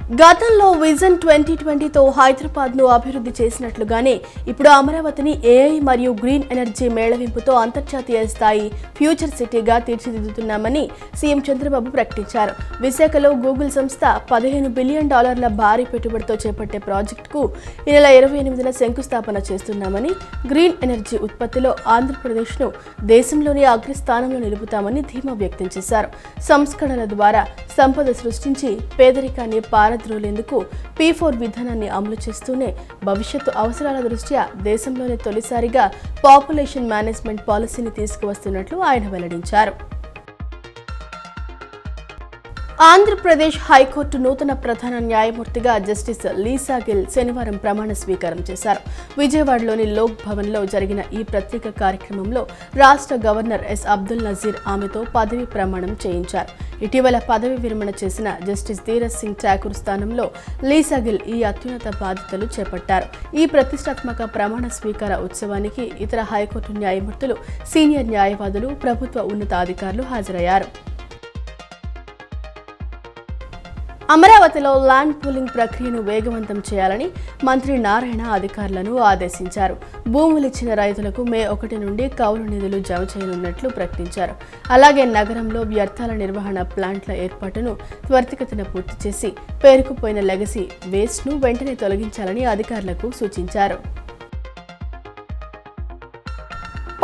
గతంలో విజన్ 2020తో హైదరాబాద్ను అభివృద్ధి చేసినట్లుగానే ఇప్పుడు అమరావతిని ఏఐ మరియు గ్రీన్ ఎనర్జీ మేళవింపుతో అంతర్జాతీయ స్థాయి ఫ్యూచర్ సిటీగా తీర్చిదిద్దుతున్నామని సీఎం చంద్రబాబు ప్రకటించారు. విశాఖలో గూగుల్ సంస్థ $15 బిలియన్ భారీ పెట్టుబడితో చేపట్టే ప్రాజెక్టుకు ఈ నెల 28న శంకుస్థాపన చేస్తున్నామని, గ్రీన్ ఎనర్జీ ఉత్పత్తిలో ఆంధ్రప్రదేశ్ను దేశంలోని అగ్రస్థానంలో నిలుపుతామని ధీమా వ్యక్తం చేశారు. సంస్కరణల ద్వారా సంపద సృష్టించి పేదరికాన్ని పారద్రోలేందుకు P4 విధానాన్ని అమలు చేస్తూనే భవిష్యత్తు అవసరాల దృష్ట్యా దేశంలోనే తొలిసారిగా పాపులేషన్ మేనేజ్మెంట్ పాలసీని తీసుకువస్తున్నట్లు ఆయన వెల్లడించారు. ఆంధ్రప్రదేశ్ హైకోర్టు నూతన ప్రధాన న్యాయమూర్తిగా జస్టిస్ లీసా గిల్ శనివారం ప్రమాణ స్వీకారం చేశారు. విజయవాడలోని లోక్ భవన్లో జరిగిన ఈ ప్రత్యేక కార్యక్రమంలో రాష్ట్ర గవర్నర్ ఎస్ అబ్దుల్ నజీర్ ఆమెతో పదవీ ప్రమాణం చేయించారు. ఇటీవల పదవి విరమణ చేసిన జస్టిస్ ధీరజ్ సింగ్ ఠాకూర్ స్థానంలో లీసా గిల్ ఈ అత్యున్నత బాధ్యతలు చేపట్టారు. ఈ ప్రతిష్టాత్మక ప్రమాణ స్వీకార ఉత్సవానికి ఇతర హైకోర్టు న్యాయమూర్తులు, సీనియర్ న్యాయవాదులు, ప్రభుత్వ ఉన్నతాధికారులు హాజరయ్యారు. అమరావతిలో ల్యాండ్ పూలింగ్ ప్రక్రియను వేగవంతం చేయాలని మంత్రి నారాయణ అధికారులను ఆదేశించారు. భూములిచ్చిన రైతులకు మే 1 నుండి కౌలు నిధులు జమ చేయనున్నట్లు ప్రకటించారు. అలాగే నగరంలో వ్యర్థాల నిర్వహణ ప్లాంట్ల ఏర్పాటును త్వరితగతిన పూర్తి చేసి పేరుకుపోయిన లెగసీ వేస్ట్ను వెంటనే తొలగించాలని అధికారులకు సూచించారు.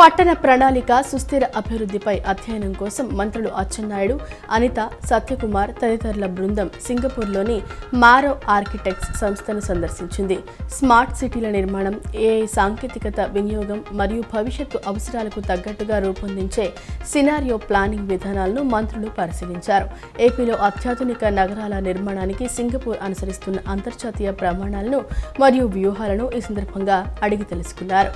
పట్టణ ప్రణాళిక, సుస్థిర అభివృద్ధిపై అధ్యయనం కోసం మంత్రులు అచ్చెన్నాయుడు, అనిత, సత్యకుమార్ తదితరుల బృందం సింగపూర్లోని మారో ఆర్కిటెక్ట్స్ సంస్థను సందర్శించింది. స్మార్ట్ సిటీల నిర్మాణం, ఏఐ సాంకేతికత వినియోగం మరియు భవిష్యత్తు అవసరాలకు తగ్గట్టుగా రూపొందించే సినారియో ప్లానింగ్ విధానాలను మంత్రులు పరిశీలించారు. ఏపీలో అత్యాధునిక నగరాల నిర్మాణానికి సింగపూర్ అనుసరిస్తున్న అంతర్జాతీయ ప్రమాణాలను మరియు వ్యూహాలను ఈ సందర్భంగా అడిగి తెలుసుకున్నారు.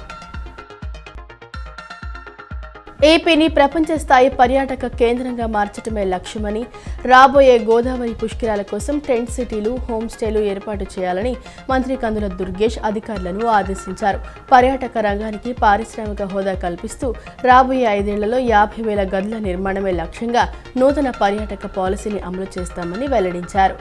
ఏపీని ప్రపంచ స్థాయి పర్యాటక కేంద్రంగా మార్చడమే లక్ష్యమని, రాబోయే గోదావరి పుష్కరాల కోసం టెంట్ సిటీలు, హోమ్ స్టేలు ఏర్పాటు చేయాలని మంత్రి కందుల దుర్గేష్ అధికారులను ఆదేశించారు. పర్యాటక రంగానికి పారిశ్రామిక హోదా కల్పిస్తూ రాబోయే 5 ఏళ్లలో 50,000 గదుల నిర్మాణమే లక్ష్యంగా నూతన పర్యాటక పాలసీని అమలు చేస్తామని వెల్లడించారు.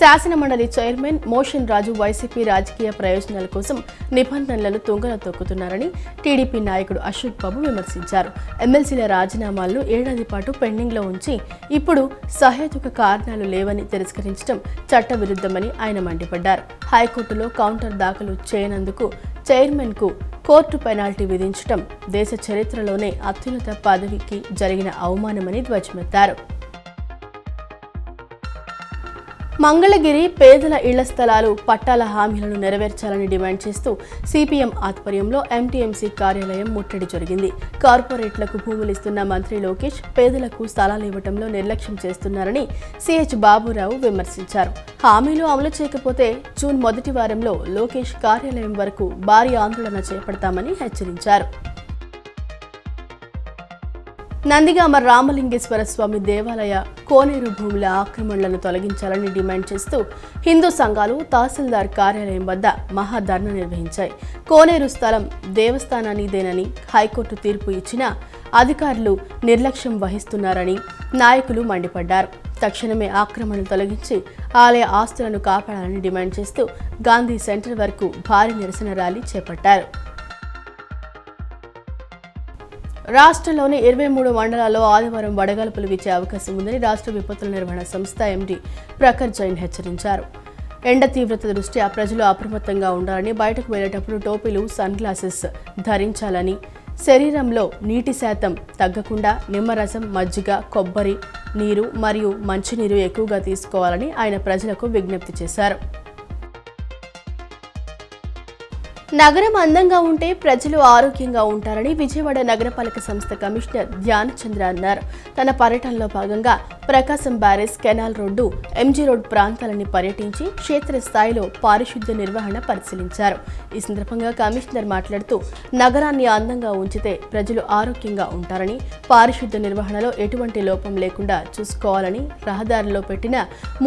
శాసనమండలి చైర్మన్ మోషన్ రాజు వైసీపీ రాజకీయ ప్రయోజనాల కోసం నిబంధనలను తుంగలో తొక్కుతున్నారని టీడీపీ నాయకుడు అశోక్ బాబు విమర్శించారు. ఎమ్మెల్సీల రాజీనామాలను ఏడాది పాటు పెండింగ్లో ఉంచి ఇప్పుడు సహేతుక కారణాలు లేవని తిరస్కరించడం చట్టవిరుద్ధమని ఆయన మండిపడ్డారు. హైకోర్టులో కౌంటర్ దాఖలు చేయనందుకు చైర్మన్కు కోర్టు పెనాల్టీ విధించడం దేశ చరిత్రలోనే అత్యున్నత పదవికి జరిగిన అవమానమని ధ్వజమెత్తారు. మంగళగిరి పేదల ఇళ్ల స్థలాలు, పట్టాల హామీలను నెరవేర్చాలని డిమాండ్ చేస్తూ సిపిఎం ఆధ్వర్యంలో ఎంటీఎంసీ కార్యాలయం ముట్టడి జరిగింది. కార్పొరేట్లకు భూములిస్తున్న మంత్రి లోకేష్ పేదలకు స్థలాలు ఇవ్వడంలో నిర్లక్ష్యం చేస్తున్నారని సిహెచ్ బాబురావు విమర్శించారు. హామీలు అమలు చేయకపోతే జూన్ 1 వారంలో లోకేష్ కార్యాలయం వరకు భారీ ఆందోళన చేపడతామని హెచ్చరించారు. నందిగామ రామలింగేశ్వర స్వామి దేవాలయ కోనేరు భూముల ఆక్రమణలను తొలగించాలని డిమాండ్ చేస్తూ హిందూ సంఘాలు తహసీల్దార్ కార్యాలయం వద్ద మహాధర్నా నిర్వహించాయి. కోనేరు స్థలం దేవస్థానానిదేనని హైకోర్టు తీర్పు ఇచ్చినా అధికారులు నిర్లక్ష్యం వహిస్తున్నారని నాయకులు మండిపడ్డారు. తక్షణమే ఆక్రమణలు తొలగించి ఆలయ ఆస్తులను కాపాడాలని డిమాండ్ చేస్తూ గాంధీ సెంటర్ వరకు భారీ నిరసన ర్యాలీ చేపట్టారు. రాష్ట్రంలోని 23 మండలాల్లో ఆదివారం వడగాల్పులు వీచే అవకాశం ఉందని రాష్ట్ర విపత్తుల నిర్వహణ సంస్థ ఎండీ ప్రఖర్ జైన్ హెచ్చరించారు. ఎండ తీవ్రత దృష్ట్యా ప్రజలు అప్రమత్తంగా ఉండాలని, బయటకు వెళ్లేటప్పుడు టోపీలు, సన్ గ్లాసెస్ ధరించాలని, శరీరంలో నీటి శాతం తగ్గకుండా నిమ్మరసం, మజ్జిగ, కొబ్బరి నీరు మరియు మంచినీరు ఎక్కువగా తీసుకోవాలని ఆయన ప్రజలకు విజ్ఞప్తి చేశారు. నగరం అందంగా ఉంటే ప్రజలు ఆరోగ్యంగా ఉంటారని విజయవాడ నగరపాలక సంస్థ కమిషనర్ ధ్యాన్ చంద్ర అన్నారు. తన పర్యటనలో భాగంగా Prakasam barrage, canal road, MG road ప్రాంతాలని పర్యటించి క్షేత్రస్థాయిలో పారిశుద్ధ్య నిర్వహణ పరిశీలించారు. ఈ సందర్భంగా కమిషనర్ మాట్లాడుతూ నగరాన్ని అందంగా ఉంచితే ప్రజలు ఆరోగ్యంగా ఉంటారని, పారిశుద్ధ్య నిర్వహణలో ఎటువంటి లోపం లేకుండా చూసుకోవాలని, రహదారిలో పెట్టిన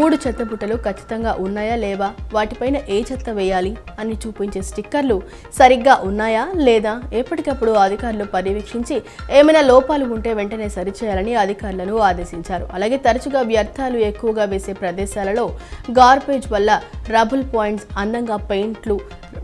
3 చెత్తబుట్టలు ఖచ్చితంగా ఉన్నాయా లేవా, వాటిపైన ఏ చెత్త వేయాలి అని చూపించే స్టిక్కర్లు పరీక్షలు సరిగ్గా ఉన్నాయా లేదా ఎప్పటికప్పుడు అధికారులు పర్యవేక్షించి ఏమైనా లోపాలు ఉంటే వెంటనే సరిచేయాలని అధికారులను ఆదేశించారు. అలాగే తరచుగా వ్యర్థాలు ఎక్కువగా వేసే ప్రదేశాలలో గార్బేజ్ వల్ల రబుల్ పాయింట్స్ అందంగా పెయింట్లు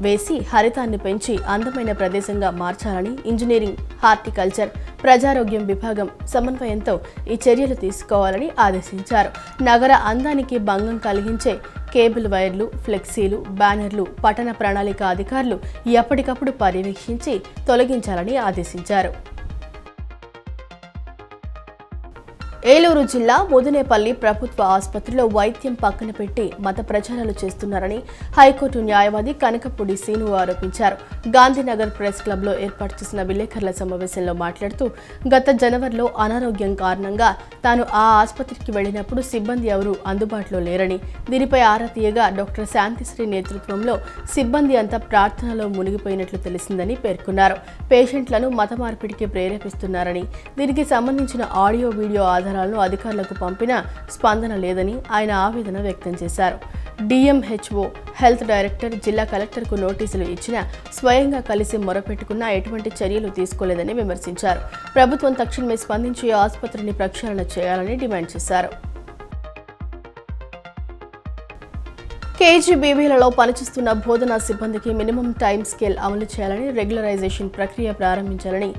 వేసి హరితాన్ని పెంచి అందమైన ప్రదేశంగా మార్చాలని ఇంజనీరింగ్, హార్టికల్చర్, ప్రజారోగ్యం విభాగం సమన్వయంతో ఈ చర్యలు తీసుకోవాలని ఆదేశించారు. నగర అందానికి భంగం కలిగించే కేబుల్ వైర్లు, ఫ్లెక్సీలు, బ్యానర్లు పట్టణ ప్రణాళిక అధికారులు ఎప్పటికప్పుడు పర్యవేక్షించి తొలగించాలని ఆదేశించారు. ఏలూరు జిల్లా ముదినేపల్లి ప్రభుత్వ ఆసుపత్రిలో వైద్యం పక్కన పెట్టి మత ప్రచారాలు చేస్తున్నారని హైకోర్టు న్యాయవాది కనకపూడి సీను ఆరోపించారు. గాంధీనగర్ ప్రెస్ క్లబ్లో ఏర్పాటు చేసిన విలేకరుల సమావేశంలో మాట్లాడుతూ గత జనవరిలో అనారోగ్యం కారణంగా తాను ఆ ఆసుపత్రికి వెళ్లినప్పుడు సిబ్బంది ఎవరూ అందుబాటులో లేరని, దీనిపై ఆరా తీయగా డాక్టర్ శాంతిశ్రీ నేతృత్వంలో సిబ్బంది అంతా ప్రార్థనలో మునిగిపోయినట్లు తెలిసిందని పేర్కొన్నారు. పేషెంట్లను మత మార్పిడికి ప్రేరేపిస్తున్నారని, దీనికి సంబంధించిన ఆడియో, వీడియో ఆధారాలను అధికారులకు పంపినా స్పందన లేదని ఆయన ఆవేదన వ్యక్తం చేశారు. డిఎంహెచ్ఓ, హెల్త్ డైరెక్టర్, జిల్లా కలెక్టర్కు నోటీసులు ఇచ్చినా స్వయంగా కలిసి మొరపెట్టుకున్నా ఎటువంటి చర్యలు తీసుకోలేదని విమర్శించారు. ప్రభుత్వం తక్షణమే స్పందించి ఆసుపత్రిని ప్రక్షాళన చేయాలని డిమాండ్ చేశారు. కేజీబీవీలలో పనిచేస్తున్న బోధనా సిబ్బందికి మినిమం టైమ్ స్కేల్ అమలు చేయాలని, రెగ్యులరైజేషన్ ప్రక్రియ ప్రారంభించాలని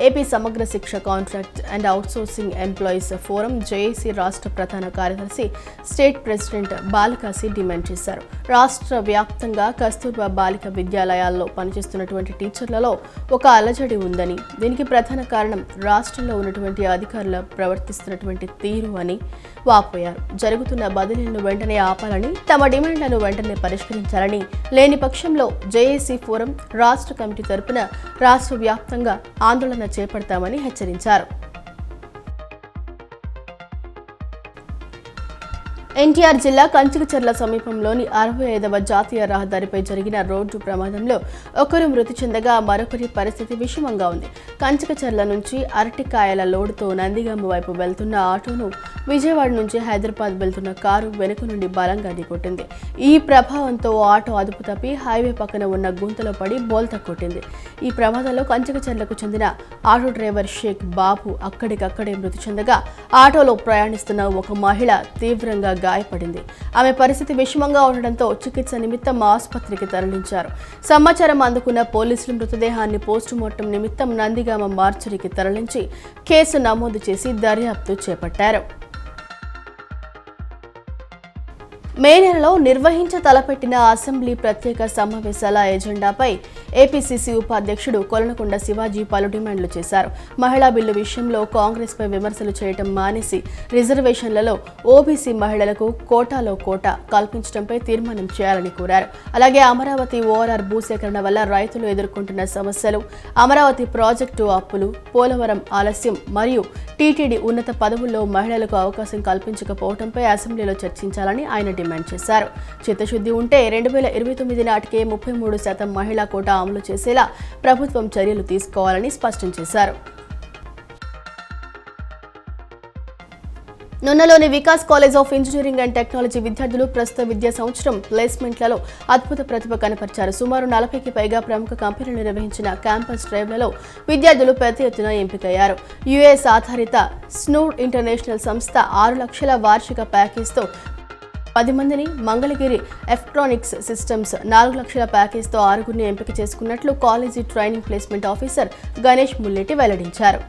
ఏపీ సమగ్ర శిక్ష contract and outsourcing employees forum JAC రాష్ట్ర ప్రధాన కార్యదర్శి, స్టేట్ ప్రెసిడెంట్ బాలకాసి డిమాండ్ చేశారు. రాష్ట్ర వ్యాప్తంగా కస్తూర్బా బాలిక విద్యాలయాల్లో పనిచేస్తున్నటువంటి టీచర్లలో ఒక అలజడి ఉందని, దీనికి ప్రధాన కారణం రాష్ట్రంలో ఉన్నటువంటి అధికారులు ప్రవర్తిస్తున్నటువంటి తీరు అని వాపోయారు. జరుగుతున్న బదిలీలను వెంటనే ఆపాలని, తమ డిమాండ్లను వెంటనే పరిష్కరించాలని, లేని పక్షంలో జేఏసీ ఫోరం రాష్ట్ర కమిటీ తరపున రాష్ట్ర వ్యాప్తంగా ఆందోళన చేపడతామని హెచ్చరించారు. ఎన్టీఆర్ జిల్లా కంచికచర్ల సమీపంలోని 65వ జాతీయ రహదారిపై జరిగిన రోడ్డు ప్రమాదంలో ఒకరు మృతి చెందగా మరొకరి పరిస్థితి విషమంగా ఉంది. కంచికచర్ల నుంచి అరటికాయల లోడుతో నందిగామ వైపు వెళ్తున్న ఆటోను విజయవాడ నుంచి హైదరాబాద్ వెళ్తున్న కారు వెనుక నుండి బలంగా ఢీకొట్టింది. ఈ ప్రభావంతో ఆటో అదుపు తప్పి హైవే పక్కన ఉన్న గుంతలో పడి బోల్తా కొట్టింది. ఈ ప్రమాదంలో కంచికచర్లకు చెందిన ఆటో డ్రైవర్ షేక్ బాబు అక్కడికక్కడే మృతి చెందగా ఆటోలో ప్రయాణిస్తున్న ఒక మహిళ తీవ్రంగా గాయపడింది. ఆమె పరిస్థితి విషమంగా ఉండడంతో చికిత్స నిమిత్తం ఆసుపత్రికి తరలించారు. సమాచారం అందుకున్న పోలీసులు మృతదేహాన్ని పోస్టుమార్టం నిమిత్తం నందిగామ మార్చురీకి తరలించి కేసు నమోదు చేసి దర్యాప్తు చేపట్టారు. మే నెలలో తలపెట్టిన అసెంబ్లీ ప్రత్యేక సమావేశాల ఎజెండాపై ఏపీసీసీ ఉపాధ్యక్షుడు కొలనకొండ శివాజీ పలు డిమాండ్లు చేశారు. మహిళా బిల్లు విషయంలో కాంగ్రెస్పై విమర్శలు చేయడం మానేసి రిజర్వేషన్లలో ఓబీసీ మహిళలకు కోటాలో కోటా కల్పించడంపై తీర్మానం చేయాలని కోరారు. అలాగే అమరావతి ఓఆర్ఆర్ భూసేకరణ వల్ల రైతులు ఎదుర్కొంటున్న సమస్యలు, అమరావతి ప్రాజెక్టు అప్పులు, పోలవరం ఆలస్యం మరియు టీటీడీ ఉన్నత పదవుల్లో మహిళలకు అవకాశం కల్పించకపోవడంపై అసెంబ్లీలో చర్చించాలని ఆయన డిమాండ్ చేశారు. చిత్తశుద్ధి ఉంటే 2029 నాటికే 33% మహిళా కోటా అమలు చేసేలా ప్రభుత్వం చర్యలు తీసుకోవాలని స్పష్టం చేశారు. నున్నలోని Vikas college of engineering and technology విద్యార్థులు ప్రస్తుత విద్యా సంవత్సరం ప్లేస్మెంట్లలో అద్భుత ప్రతిభ కనపరిచారు. సుమారు 40కి పైగా ప్రముఖ కంపెనీలు నిర్వహించిన క్యాంపస్ డ్రైవ్లలో విద్యార్థులు పెద్ద ఎత్తున ఎంపికయ్యారు. యుఎస్ ఆధారిత స్నూడ్ ఇంటర్నేషనల్ సంస్థ 6 లక్షల వార్షిక ప్యాకేజ్తో 10 మందిని, మంగళగిరి ఎలక్ట్రానిక్స్ సిస్టమ్స్ 4 లక్షల ప్యాకేజ్తో 6గురిని ఎంపిక చేసుకున్నట్లు college training placement officer Ganesh Mulletti వెల్లడించారు.